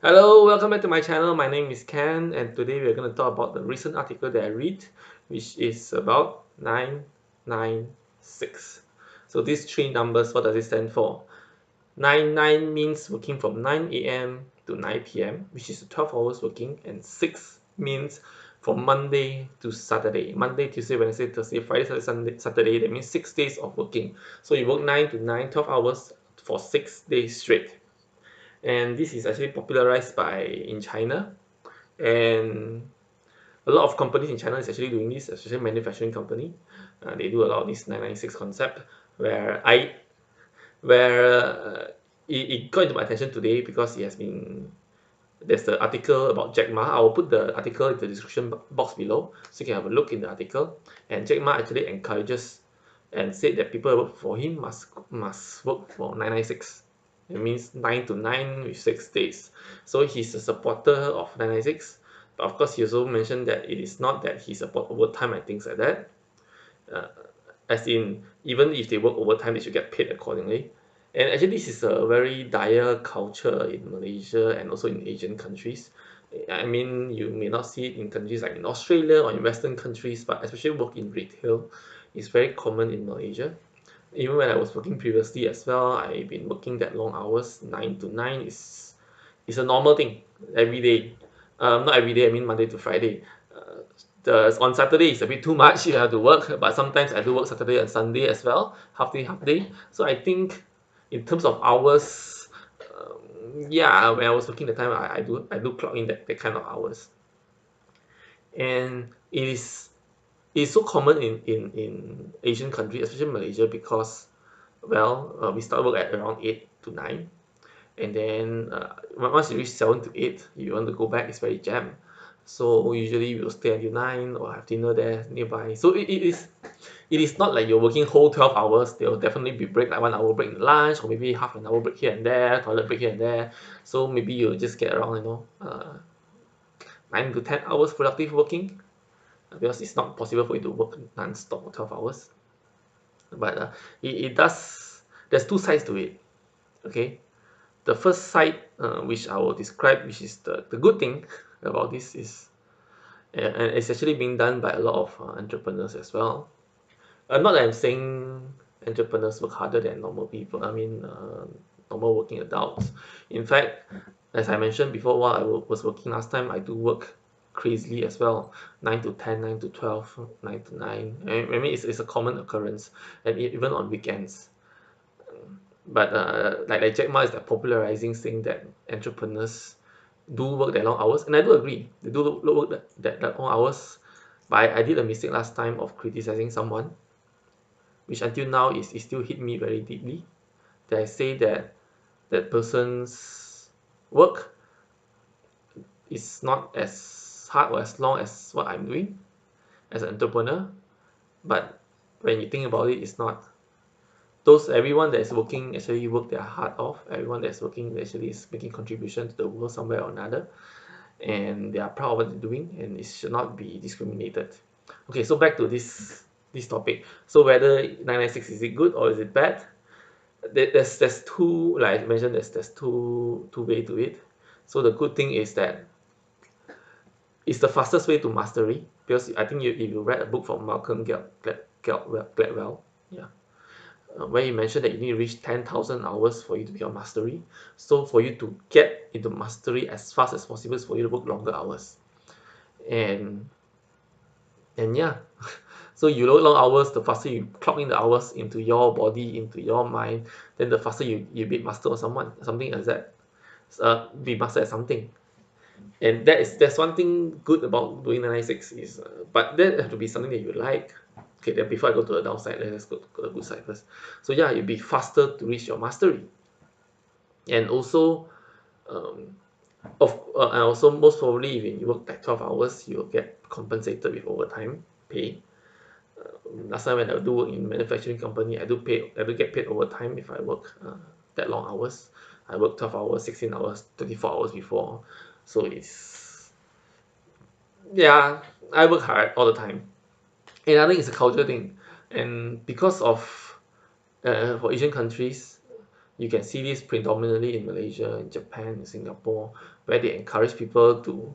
Hello, welcome back to my channel. My name is Ken, and today we're going to talk about the recent article that I read, which is about 996. So these three numbers, what does it stand for? 99 means working from 9 a.m. to 9 p.m., which is 12 hours working, and 6 means from Monday to Saturday. Monday, Tuesday, Wednesday, Thursday, Friday, Saturday, Sunday, Saturday. That means 6 days of working. So you work 9 to 9, 12 hours for 6 days straight. And this is actually popularized by in China, and a lot of companies in China is actually doing this, especially manufacturing company. They do a lot of this 996 concept where I where it got into my attention today because it has been there's the article about Jack Ma. I will put the article in the description box below so you can have a look in the article. And Jack Ma actually encourages and said that people who work for him must work for 996. It means 9 to 9 with 6 days. So he's a supporter of 996. But of course, he also mentioned that it is not that he support overtime and things like that. Uh, as in, even if they work overtime, they should get paid accordingly. And actually, this is a very dire culture in Malaysia and also in Asian countries. I mean, you may not see it in countries like in Australia or in Western countries, but especially work in retail is very common in Malaysia. Even when I was working previously as well, I've been working that long hours, 9 to 9 is a normal thing every day. Not every day, I mean Monday to Friday. On Saturday it's a bit too much. You have to work, but sometimes I do work Saturday and Sunday as well, half day, half day. So I think in terms of hours, yeah, when I was working the time, I do clock in that kind of hours, and it is so common in Asian countries, especially Malaysia, because we start work at around 8 to 9, and then once you reach 7 to 8, you want to go back, it's very jam. So usually we'll stay until 9 or have dinner there nearby. So it is not like you're working whole 12 hours. There will definitely be break, like 1 hour break in lunch, or maybe half an hour break here and there, toilet break here and there. So maybe you'll just get around 9 to 10 hours productive working, because it's not possible for you to work non-stop 12 hours. But it does, there's two sides to it. Okay, the first side, which I will describe, which is the good thing about this is, and it's actually being done by a lot of entrepreneurs as well. Not that I'm saying entrepreneurs work harder than normal people. I mean, normal working adults. In fact, as I mentioned before, while I was working last time, I do work crazily as well. 9 to 10, 9 to 12, 9 to 9. I mean, it's a common occurrence, and even on weekends. But like Jack Ma is like popularizing, saying that entrepreneurs do work their long hours, and I do agree. They do work that long hours. But I did a mistake last time of criticizing someone, which until now is still hit me very deeply. That I say that that person's work is not as hard or as long as what I'm doing as an entrepreneur. But when you think about it, it's not. Everyone that is working actually work their heart off. Everyone that's working actually is making contribution to the world somewhere or another, and they are proud of what they're doing, and it should not be discriminated. Okay, so back to this topic. So whether 996 is it good or is it bad? There's two, like I mentioned, there's two way to it. So the good thing is that it's the fastest way to mastery, because I think if you read a book from Malcolm Gladwell, yeah, where he mentioned that you need to reach 10,000 hours for you to become mastery. So for you to get into mastery as fast as possible is for you to work longer hours. And yeah, so you work long hours, the faster you clock in the hours into your body, into your mind, then the faster you be master of something like that. Be master at something. And that's one thing good about doing 996 is, but that have to be something that you like. Okay, then before I go to the downside, let's go to the good side first. So yeah, you'll be faster to reach your mastery, and also, um, and also most probably if you work like 12 hours, you'll get compensated with overtime pay. Last time when I do work in manufacturing company, I do get paid overtime if I work that long hours. I work 12 hours, 16 hours, 24 hours before, so it's, yeah, I work hard all the time. And I think it's a culture thing, and because of for Asian countries, You can see this predominantly in Malaysia, in Japan, in Singapore, where they encourage people to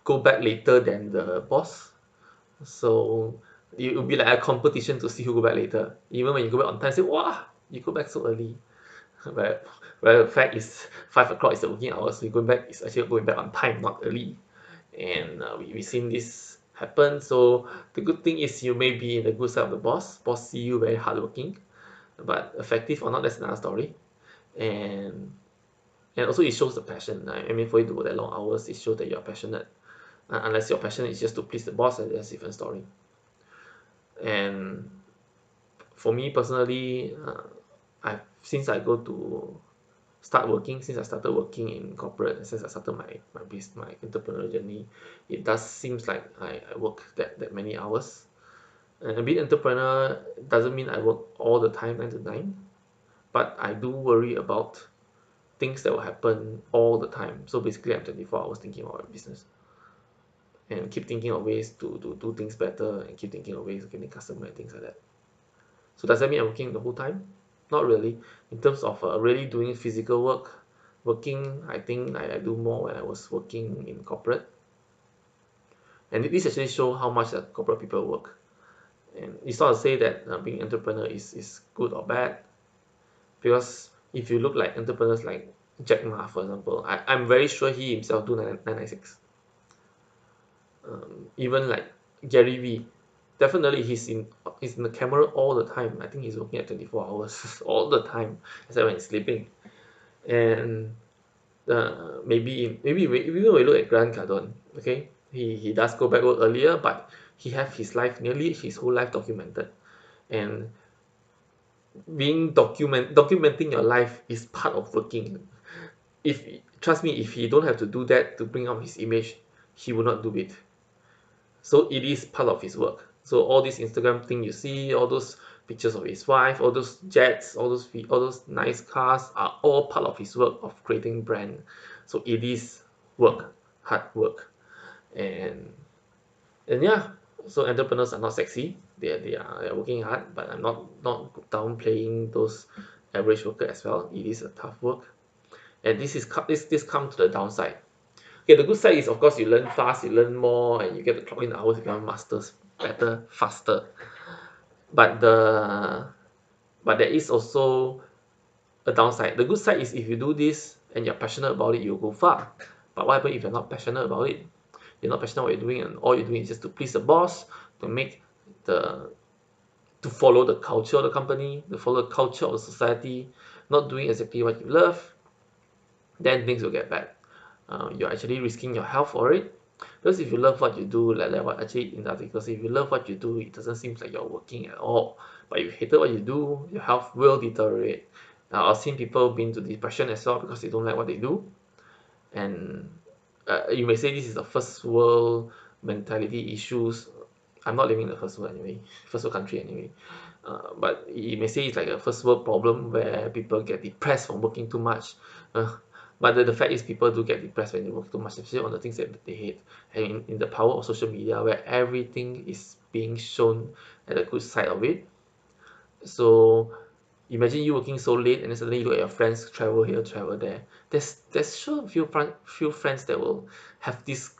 go back later than the boss. So it will be like a competition to see who go back later. Even when you go back on time, say, wow, you go back so early. Where, where the fact is 5 o'clock is the working hours. You going back is actually going back on time, not early. And we've seen this happen. So the good thing is you may be in the good side of the boss. Boss see you very hardworking, but effective or not, that's another story. And and also it shows the passion. I mean, for you to work that long hours, it shows that you're passionate. Unless your passion is just to please the boss, that's a different story. And for me personally, I since I go to start working, since I started working in corporate, since I started my entrepreneurial journey, it does seems like I work that many hours. And being entrepreneur doesn't mean I work all the time 9 to 9, but I do worry about things that will happen all the time. So basically, I'm 24 hours thinking about my business and keep thinking of ways to do things better and keep thinking of ways of getting customer and things like that. So does that mean I'm working the whole time? Not really. In terms of really doing physical work, working, I think I do more when I was working in corporate. And this actually show how much corporate people work. And it's not to say that being entrepreneur is good or bad, because if you look like entrepreneurs like Jack Ma, for example, I'm very sure he himself do 996. Even like Gary Vee, definitely he's in the camera all the time. I think he's working at 24 hours all the time, except when he's sleeping. And maybe even when we look at Grant Cardone, okay, he does go back work earlier, but he have his life, nearly his whole life documented. And documenting your life is part of working. If trust me, if he don't have to do that to bring up his image, he will not do it. So it is part of his work. So all these Instagram thing you see, all those pictures of his wife, all those jets, all those nice cars are all part of his work of creating brand. So it is work, hard work. and and yeah, so entrepreneurs are not sexy. They're working hard, but I'm not downplaying those average worker as well. It is a tough work. And this come to the downside. Okay, the good side is of course you learn fast, you learn more, and you get to clock in hours, you become masters better, faster. But there is also a downside. The good side is if you do this and you're passionate about it, you'll go far. But what happens if you're not passionate about it? You're not passionate about what you're doing, and all you're doing is just to please the boss, to make the to follow the culture of the company, to follow the culture of the society, not doing exactly what you love, then things will get bad. You're actually risking your health for it. Because if you love what you do, like what actually in the article say, if you love what you do, it doesn't seem like you're working at all. But if you hated what you do, your health will deteriorate. I've seen people been to depression as well because they don't like what they do. And you may say this is a first world mentality issues. I'm not living in the first world anyway, first world country anyway. But you may say it's like a first world problem where people get depressed from working too much. Uh, but the fact is people do get depressed when they work too much, especially on the things that they hate. And in the power of social media where everything is being shown at the good side of it. So imagine you working so late and then suddenly you look at your friends travel here, travel there. There's sure few friends that will have this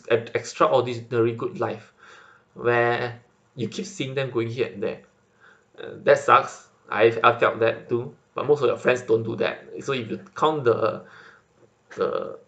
extraordinary good life where you keep seeing them going here and there. That sucks. I felt that too. But most of your friends don't do that. So if you count the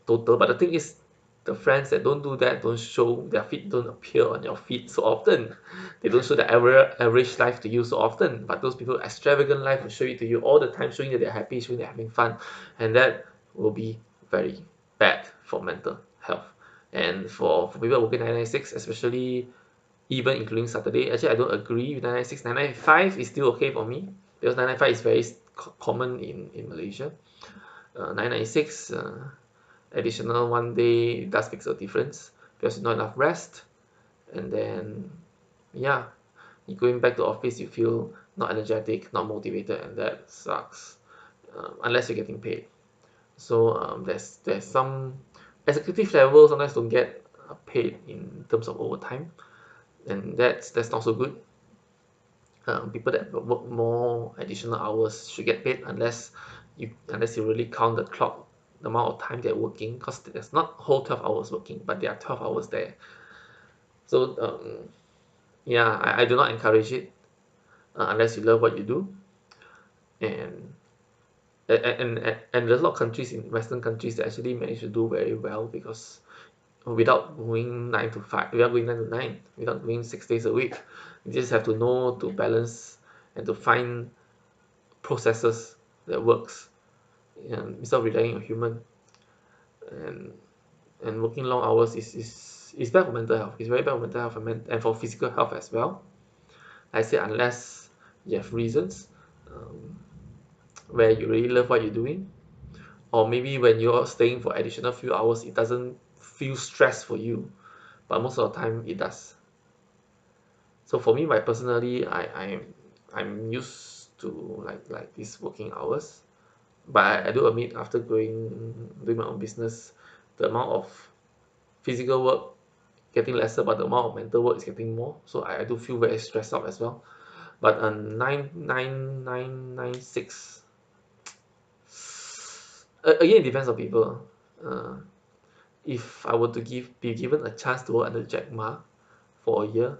total, but the thing is, the friends that don't do that don't show their feed, don't appear on your feed so often. They don't show their average life to you so often. But those people extravagant life will show it to you all the time, showing that they're happy, showing they're having fun, and that will be very bad for mental health. And for people working 996, especially even including Saturday. Actually, I don't agree with 996. 995 is still okay for me because 995 is very common in Malaysia. 996 additional one day does make a difference because not enough rest, and then yeah, you going back to office you feel not energetic, not motivated, and that sucks. Unless you're getting paid. So there's some executive level sometimes don't get paid in terms of overtime, and that's not so good. People that work more additional hours should get paid unless you really count the clock, the amount of time they're working, because there's not whole 12 hours working, but there are 12 hours there. So yeah, I do not encourage it unless you love what you do. And and there's a lot of countries in Western countries that actually manage to do very well, because without going 9 to 5, without going 9 to 9, without doing 6 days a week, you just have to know to balance and to find processes that works, instead of relying on human. and and working long hours is bad for mental health. It's very bad for mental health and for physical health as well. I say unless you have reasons, um, where you really love what you're doing, or maybe when you're staying for additional few hours it doesn't feel stress for you, but most of the time it does. So for me, personally, I'm used to like these working hours, but I do admit after doing my own business, the amount of physical work getting lesser, but the amount of mental work is getting more. So I do feel very stressed out as well. But 9 9 9 9 6, again, it depends on people. uh, if I were to be given a chance to work under Jack Ma for a year,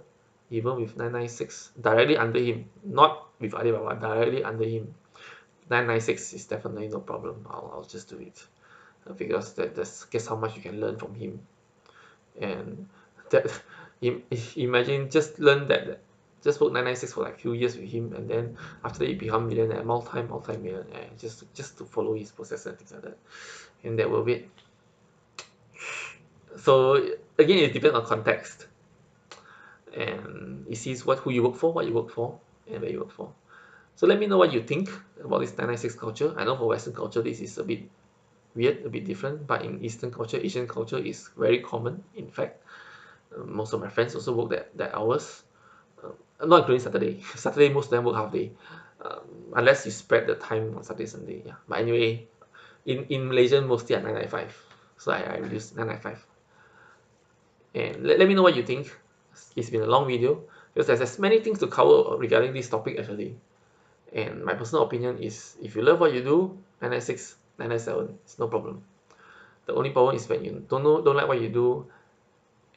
even with 996 directly under him, not with Alibaba, directly under him, 996 is definitely no problem. I'll just do it, because that's guess how much you can learn from him. And that imagine just learn that, just work 996 for like few years with him, and then after that you become millionaire, multi millionaire, just to follow his process and things like that, and that will be. So again, it depends on context, and it sees who you work for, what you work for, and where you work for. So let me know what you think about this 996 culture. I know for Western culture this is a bit weird, a bit different, but in Eastern culture, Asian culture is very common. In fact, most of my friends also work that hours, not including Saturday. Saturday, most of them work half day, unless you spread the time on Saturday, Sunday. Yeah. But anyway, in Malaysia, mostly at 995. So I reduce 995. And let me know what you think. It's been a long video, because there's many things to cover regarding this topic actually. And my personal opinion is, if you love what you do, 996, 997, it's no problem. The only problem is when you don't like what you do,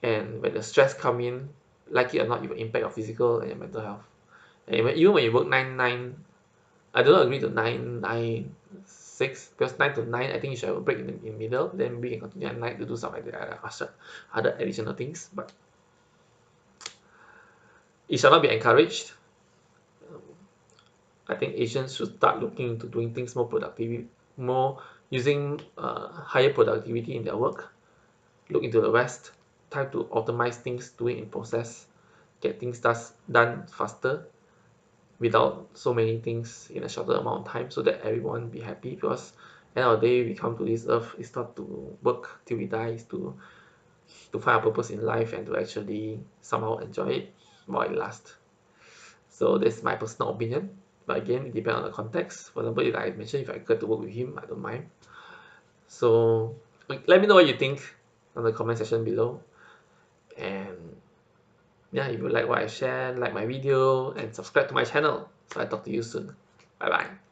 and when the stress come in, like it or not, it will impact your physical and your mental health. And even when you work 9 9, I do not agree to 9 9 6, because 9 to 9, I think you should have a break in the middle. Then we can continue at night to do some other additional things. But it shall not be encouraged. I think Asians should start looking into doing things more productive, more using higher productivity in their work. Look into the West, try to optimize things, do it in process, get things done faster, without so many things in a shorter amount of time, so that everyone be happy. Because end of the day, we come to this earth, it's not to work till we die, it's to find a purpose in life and to actually somehow enjoy it while it lasts. So that's my personal opinion. But again, it depends on the context. For example, if I mentioned, if I get to work with him, I don't mind. So let me know what you think on the comment section below. And yeah, if you like what I share, like my video and subscribe to my channel. So I talk to you soon. Bye bye.